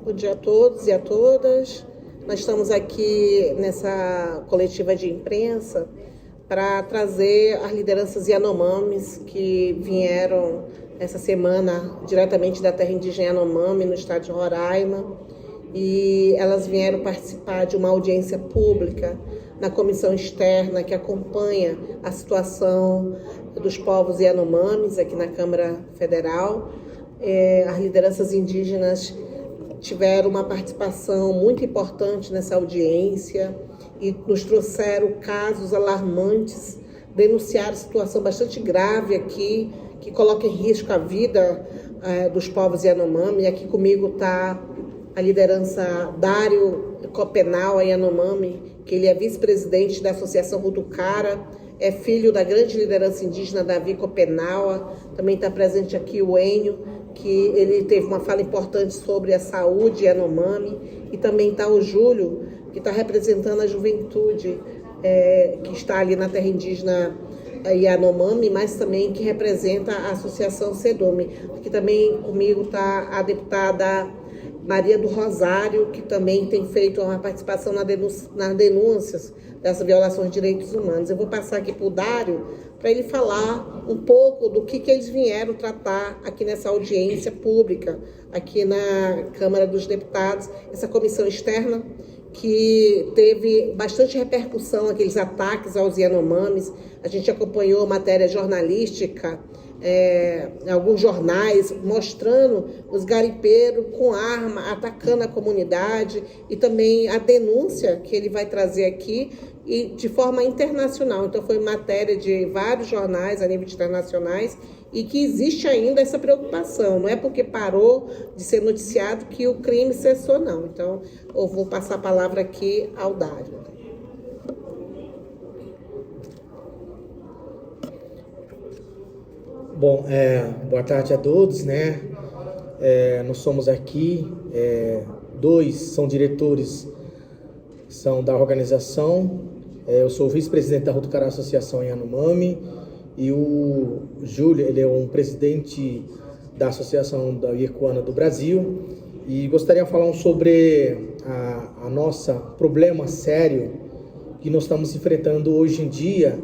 Bom dia a todos e a todas. Nós estamos aqui nessa coletiva de imprensa para trazer as lideranças Yanomamis que vieram essa semana diretamente da terra indígena Yanomami, no estado de Roraima, e elas vieram participar de uma audiência pública na comissão externa que acompanha a situação dos povos Yanomamis aqui na Câmara Federal. As lideranças indígenas tiveram uma participação muito importante nessa audiência e nos trouxeram casos alarmantes, denunciaram situação bastante grave aqui, que coloca em risco a vida dos povos Yanomami. E aqui comigo está a liderança Dário Copenau Yanomami, que ele é vice-presidente da Associação Rutucara, é filho da grande liderança indígena Davi Copenau. Também está presente aqui o Enio, que ele teve uma fala importante sobre a saúde Yanomami, e também está o Júlio, que está representando a juventude que está ali na terra indígena Yanomami, mas também que representa a Associação Sedome. Aqui também comigo está a deputada Maria do Rosário, que também tem feito uma participação nas denúncias dessas violações de direitos humanos. Eu vou passar aqui para o Dário, para ele falar um pouco do que eles vieram tratar aqui nessa audiência pública, aqui na Câmara dos Deputados, essa comissão externa que teve bastante repercussão, aqueles ataques aos Yanomamis. A gente acompanhou matéria jornalística, alguns jornais mostrando os garimpeiros com arma atacando a comunidade, e também a denúncia que ele vai trazer aqui e de forma internacional. Então foi matéria de vários jornais a nível internacionais, e que existe ainda essa preocupação. Não é porque parou de ser noticiado que o crime cessou, não. Então eu vou passar a palavra aqui ao Dário. Bom, boa tarde a todos, né? Nós somos aqui, dois são diretores, são da organização. Eu sou o vice-presidente da Rutucara Associação Yanomami, e o Júlio, ele é um presidente da Associação da Iecuana do Brasil, e gostaria de falar sobre a nossa problema sério que nós estamos enfrentando hoje em dia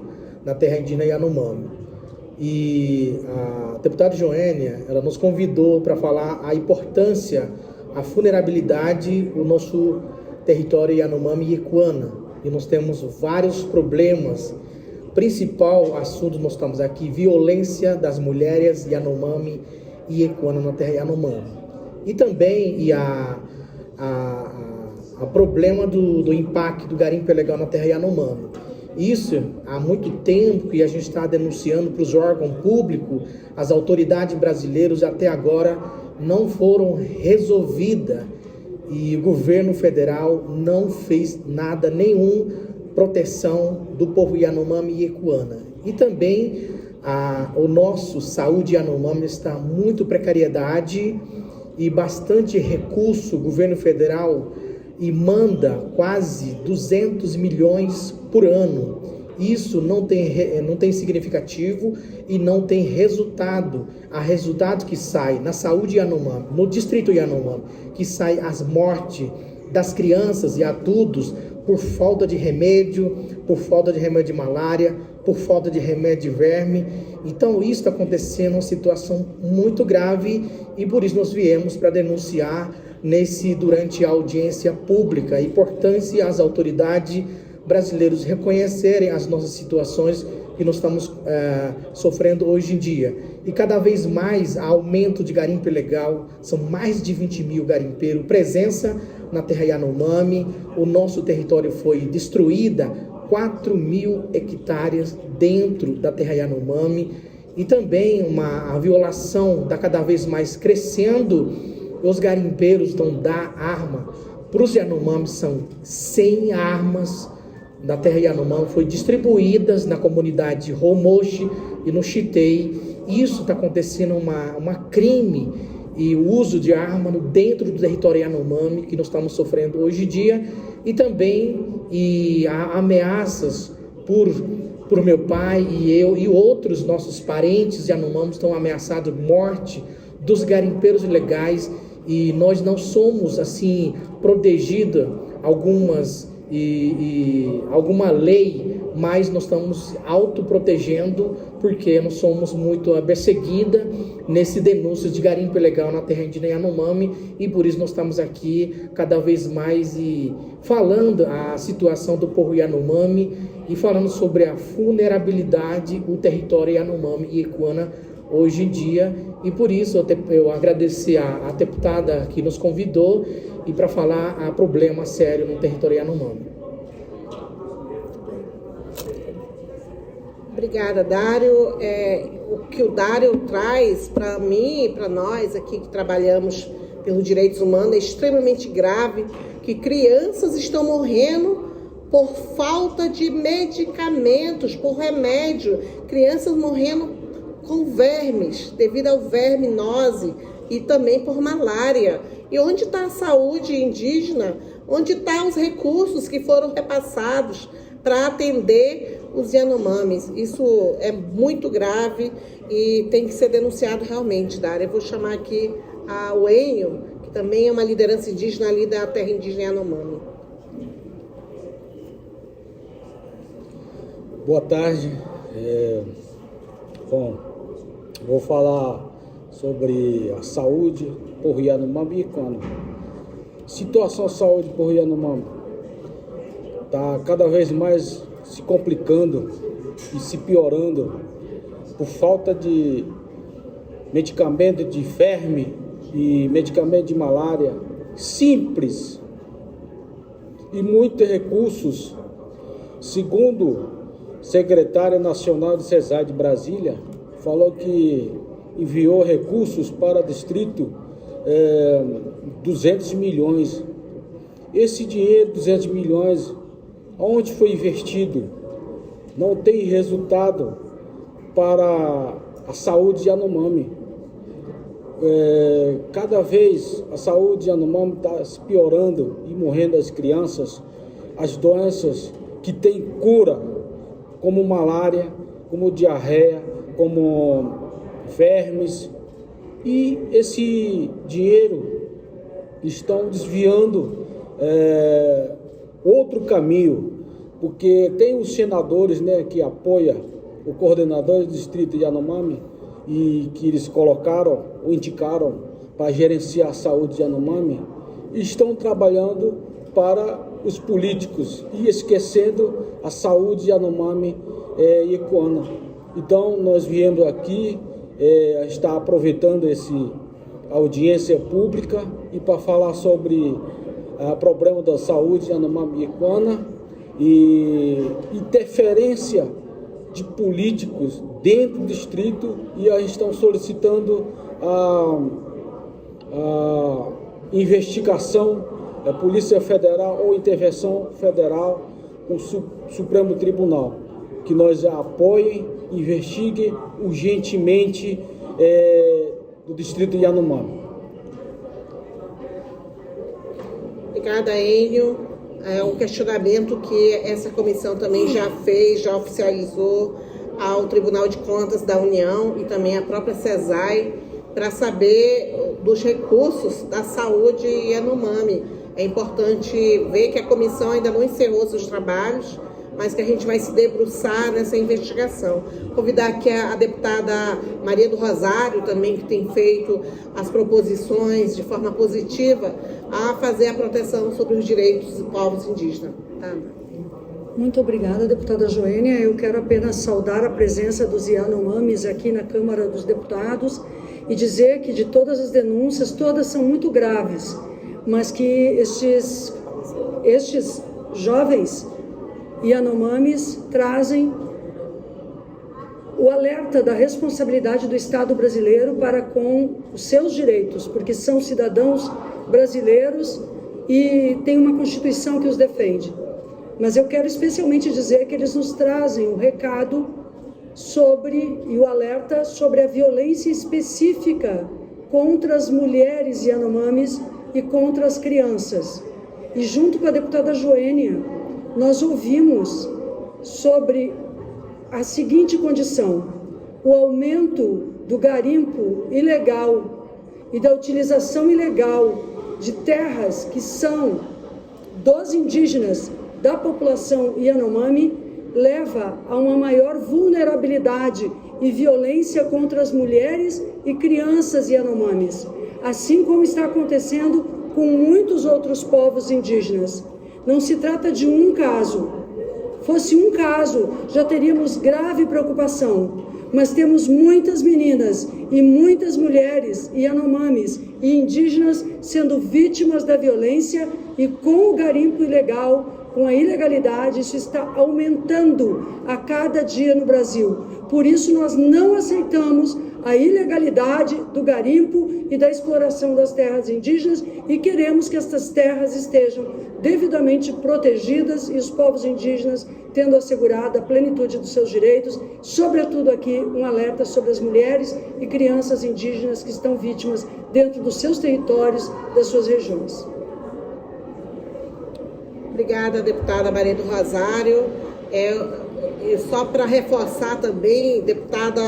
na terra indígena Yanomami. E a deputada Joênia, ela nos convidou para falar a importância, a vulnerabilidade do nosso território Yanomami e Iecuana. E nós temos vários problemas. Principal assunto nós estamos aqui, violência das mulheres Yanomami e Iecuana na terra Yanomami. E também a problema do impacto do garimpo ilegal na terra Yanomami. Isso há muito tempo que a gente está denunciando para os órgãos públicos, as autoridades brasileiras até agora não foram resolvidas, e o governo federal não fez nada, nenhum proteção do povo Yanomami e Iecuana. E também o nosso saúde Yanomami está muito precariedade e bastante recurso, o governo federal e manda quase 200 milhões por ano. Isso não tem significativo e não tem resultado. A resultado que sai na saúde Yanomami, no distrito Yanomami, que sai as mortes das crianças e adultos por falta de remédio, de malária, por falta de remédio de verme. Então isso está acontecendo, uma situação muito grave, e por isso nós viemos para denunciar durante a audiência pública. A importância as autoridades brasileiras reconhecerem as nossas situações que nós estamos sofrendo hoje em dia. E cada vez mais há aumento de garimpo ilegal, são mais de 20 mil garimpeiros, presença na terra Yanomami. O nosso território foi destruída, 4 mil hectares dentro da terra Yanomami, e também a violação está cada vez mais crescendo. Os garimpeiros estão dar arma para os Yanomami, são 100 armas da terra Yanomami foi distribuídas na comunidade de Romoshi e no Chitei. Isso está acontecendo uma crime e o uso de arma dentro do território Yanomami que nós estamos sofrendo hoje em dia, e também há ameaças por meu pai e eu e outros nossos parentes Yanomami estão ameaçados de morte dos garimpeiros ilegais. e nós não somos assim protegidos alguma lei, mas nós estamos autoprotegendo porque nós somos muito perseguidos nesse denúncio de garimpo ilegal na terra indígena Yanomami, e por isso nós estamos aqui cada vez mais falando a situação do povo Yanomami e falando sobre a vulnerabilidade do território Yanomami e Ikuana hoje em dia. E por isso eu agradecer a deputada que nos convidou e para falar a problema sério no território Yanomami. Obrigada, Dário. O que o Dário traz para mim e para nós aqui que trabalhamos pelos direitos humanos é extremamente grave, que crianças estão morrendo por falta de medicamentos, por remédio, crianças morrendo com vermes, devido ao verminose e também por malária. E onde está a saúde indígena? Onde estão os recursos que foram repassados para atender os Yanomamis? Isso é muito grave e tem que ser denunciado realmente, Dário. Eu vou chamar aqui o Enio, que também é uma liderança indígena ali da terra indígena Yanomami. Boa tarde. Bom, vou falar sobre a saúde por Yanomami e Ikuana. Situação de saúde por Yanomami está cada vez mais se complicando e se piorando por falta de medicamento de verme e medicamento de malária simples e muitos recursos. Segundo o secretário nacional de CESAI de Brasília, falou que enviou recursos para o distrito 200 milhões. Esse dinheiro, 200 milhões, onde foi investido? Não tem resultado para a saúde de Yanomami. Cada vez a saúde de Yanomami está se piorando e morrendo as crianças. As doenças que têm cura, como malária, como diarreia, como vermes, e esse dinheiro estão desviando outro caminho, porque tem os senadores, né, que apoiam o coordenador do distrito de Yanomami e que eles colocaram ou indicaram para gerenciar a saúde de Yanomami, e estão trabalhando para os políticos e esquecendo a saúde de Yanomami e Ikuana. Então nós viemos aqui está aproveitando essa audiência pública e para falar sobre o problema da saúde de Yanomami e Ikuana e interferência de políticos dentro do distrito, e a gente está solicitando a investigação da Polícia Federal ou intervenção federal com o Supremo Tribunal, que nós apoiem, investiguem urgentemente do distrito de Yanomami. Obrigada, Enio. É um questionamento que essa comissão também já fez, já oficializou ao Tribunal de Contas da União e também à própria CESAI para saber dos recursos da saúde Yanomami. É importante ver que a comissão ainda não encerrou seus trabalhos, mas que a gente vai se debruçar nessa investigação. Convidar aqui a deputada Maria do Rosário também, que tem feito as proposições de forma positiva a fazer a proteção sobre os direitos dos povos indígenas. Tá? Muito obrigada, deputada Joênia. Eu quero apenas saudar a presença dos Yanomamis aqui na Câmara dos Deputados e dizer que de todas as denúncias, todas são muito graves, mas que estes jovens Yanomamis trazem o alerta da responsabilidade do Estado brasileiro para com os seus direitos, porque são cidadãos brasileiros e tem uma Constituição que os defende. Mas eu quero especialmente dizer que eles nos trazem o recado e o alerta sobre a violência específica contra as mulheres Yanomamis e contra as crianças. E junto com a deputada Joênia, nós ouvimos sobre a seguinte condição: o aumento do garimpo ilegal e da utilização ilegal de terras que são dos indígenas, da população Yanomami, leva a uma maior vulnerabilidade e violência contra as mulheres e crianças Yanomamis, assim como está acontecendo com muitos outros povos indígenas. Não se trata de um caso. Fosse um caso, já teríamos grave preocupação, mas temos muitas meninas e muitas mulheres Yanomamis e indígenas sendo vítimas da violência, e com o garimpo ilegal, com a ilegalidade, isso está aumentando a cada dia no Brasil. Por isso nós não aceitamos a ilegalidade do garimpo e da exploração das terras indígenas e queremos que estas terras estejam devidamente protegidas e os povos indígenas tendo assegurada a plenitude dos seus direitos, sobretudo aqui um alerta sobre as mulheres e crianças indígenas que estão vítimas dentro dos seus territórios, das suas regiões. Obrigada, deputada Maria do Rosário. E só para reforçar também, deputada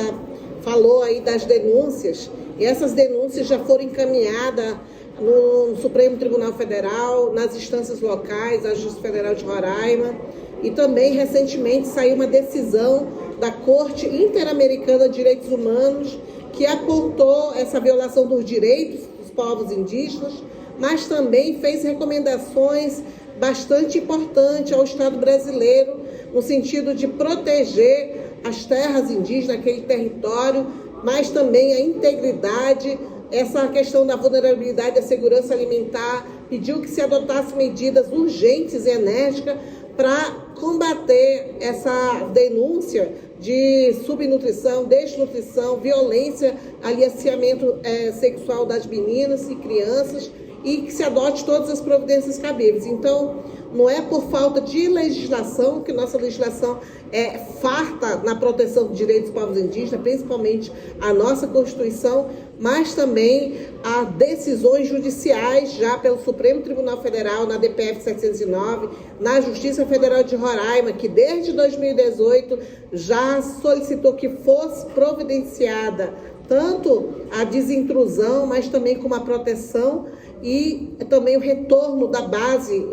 falou aí das denúncias, e essas denúncias já foram encaminhadas no Supremo Tribunal Federal, nas instâncias locais, a Justiça Federal de Roraima, e também recentemente saiu uma decisão da Corte Interamericana de Direitos Humanos que apontou essa violação dos direitos dos povos indígenas, mas também fez recomendações bastante importantes ao Estado brasileiro no sentido de proteger as terras indígenas, aquele território, mas também a integridade, essa questão da vulnerabilidade da segurança alimentar, pediu que se adotasse medidas urgentes e enérgicas para combater essa denúncia de subnutrição, desnutrição, violência, aliciamento sexual das meninas e crianças, e que se adote todas as providências cabíveis. Então, não é por falta de legislação, que nossa legislação é farta na proteção dos direitos dos povos indígenas, principalmente a nossa Constituição, mas também há decisões judiciais já pelo Supremo Tribunal Federal, na DPF 709, na Justiça Federal de Roraima, que desde 2018 já solicitou que fosse providenciada tanto a desintrusão, mas também como a proteção e também o retorno da base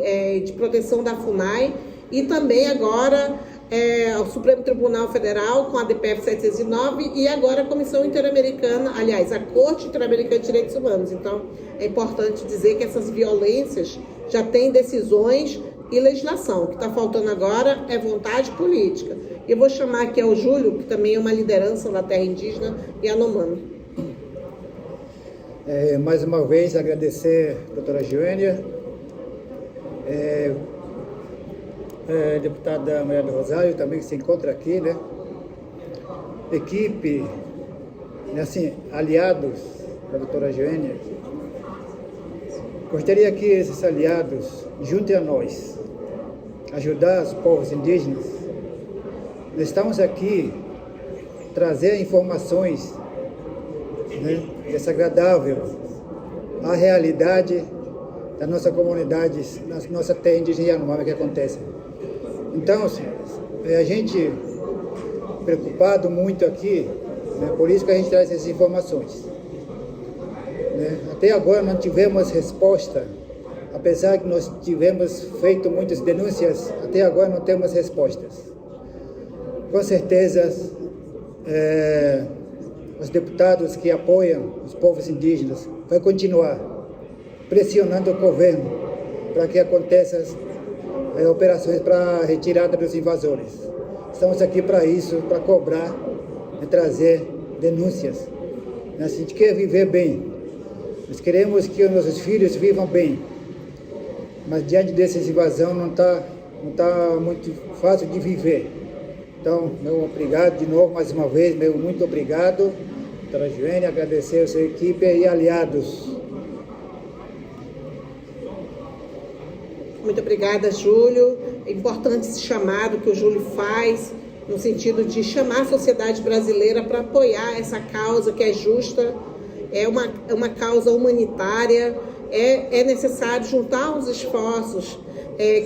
de proteção da FUNAI, e também agora o Supremo Tribunal Federal com a DPF 709 e agora a Comissão Interamericana, aliás, a Corte Interamericana de Direitos Humanos. Então, é importante dizer que essas violências já têm decisões e legislação. O que está faltando agora é vontade política. Eu vou chamar aqui ao Júlio, que também é uma liderança da terra indígena Yanomami. Mais uma vez agradecer a doutora Joênia, deputada Maria do Rosário também que se encontra aqui, né? Equipe, assim, aliados da doutora Joênia. Gostaria que esses aliados juntem a nós, ajudar os povos indígenas. Nós estamos aqui trazer informações, né, desagradável à realidade da nossa comunidade, na nossa terra indígena Yanomami que acontece. Então, senhores, a gente preocupado muito aqui, né, por isso que a gente traz essas informações. Né? Até agora não tivemos resposta, apesar que nós tivemos feito muitas denúncias, até agora não temos respostas. Com certeza, os deputados que apoiam os povos indígenas vão continuar pressionando o governo para que aconteçam operações para a retirada dos invasores. Estamos aqui para isso, para cobrar e trazer denúncias. A gente quer viver bem, nós queremos que os nossos filhos vivam bem, mas diante dessa invasão não tá muito fácil de viver. Então, meu obrigado de novo, mais uma vez, meu muito obrigado, doutora Joênia, agradecer a sua equipe e aliados. Muito obrigada, Júlio. É importante esse chamado que o Júlio faz, no sentido de chamar a sociedade brasileira para apoiar essa causa que é justa, é uma causa humanitária, é necessário juntar os esforços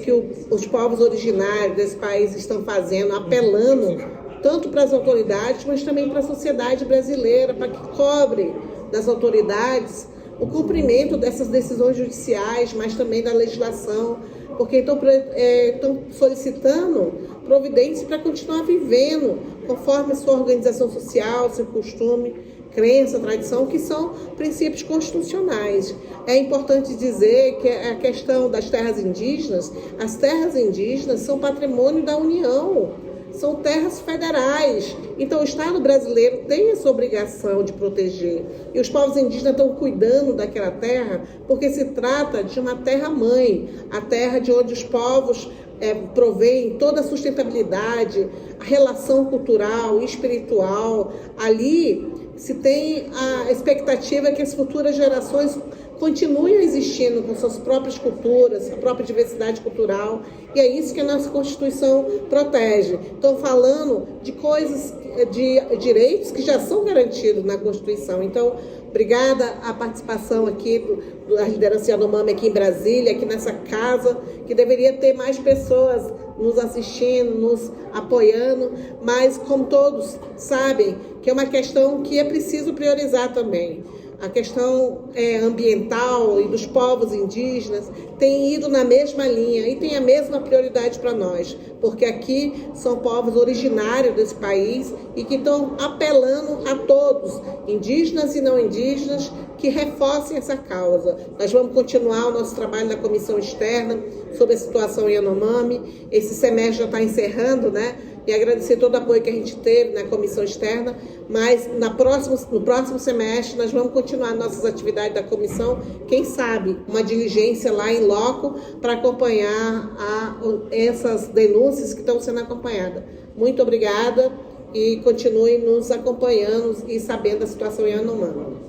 que os povos originários desse país estão fazendo, apelando tanto para as autoridades, mas também para a sociedade brasileira, para que cobre das autoridades o cumprimento dessas decisões judiciais, mas também da legislação, porque estão solicitando providências para continuar vivendo conforme a sua organização social, seu costume, crença, tradição, que são princípios constitucionais. É importante dizer que a questão das terras indígenas, as terras indígenas são patrimônio da União, são terras federais. Então o Estado brasileiro tem essa obrigação de proteger. E os povos indígenas estão cuidando daquela terra porque se trata de uma terra-mãe, a terra de onde os povos provém toda a sustentabilidade, a relação cultural e espiritual. Ali se tem a expectativa que as futuras gerações continuem existindo com suas próprias culturas, a própria diversidade cultural, e é isso que a nossa Constituição protege. Estão falando de coisas, de direitos que já são garantidos na Constituição. Então, obrigada à participação aqui da liderança Yanomami aqui em Brasília, aqui nessa casa, que deveria ter mais pessoas nos assistindo, nos apoiando, mas como todos sabem, que é uma questão que é preciso priorizar também. A questão ambiental e dos povos indígenas tem ido na mesma linha e tem a mesma prioridade para nós, porque aqui são povos originários desse país e que estão apelando a todos, indígenas e não indígenas, que reforcem essa causa. Nós vamos continuar o nosso trabalho na comissão externa sobre a situação Yanomami. Esse semestre já está encerrando, né? E agradecer todo o apoio que a gente teve na comissão externa, mas no próximo semestre nós vamos continuar nossas atividades da comissão, quem sabe uma diligência lá em loco para acompanhar essas denúncias que estão sendo acompanhadas. Muito obrigada e continue nos acompanhando e sabendo da situação Yanomami.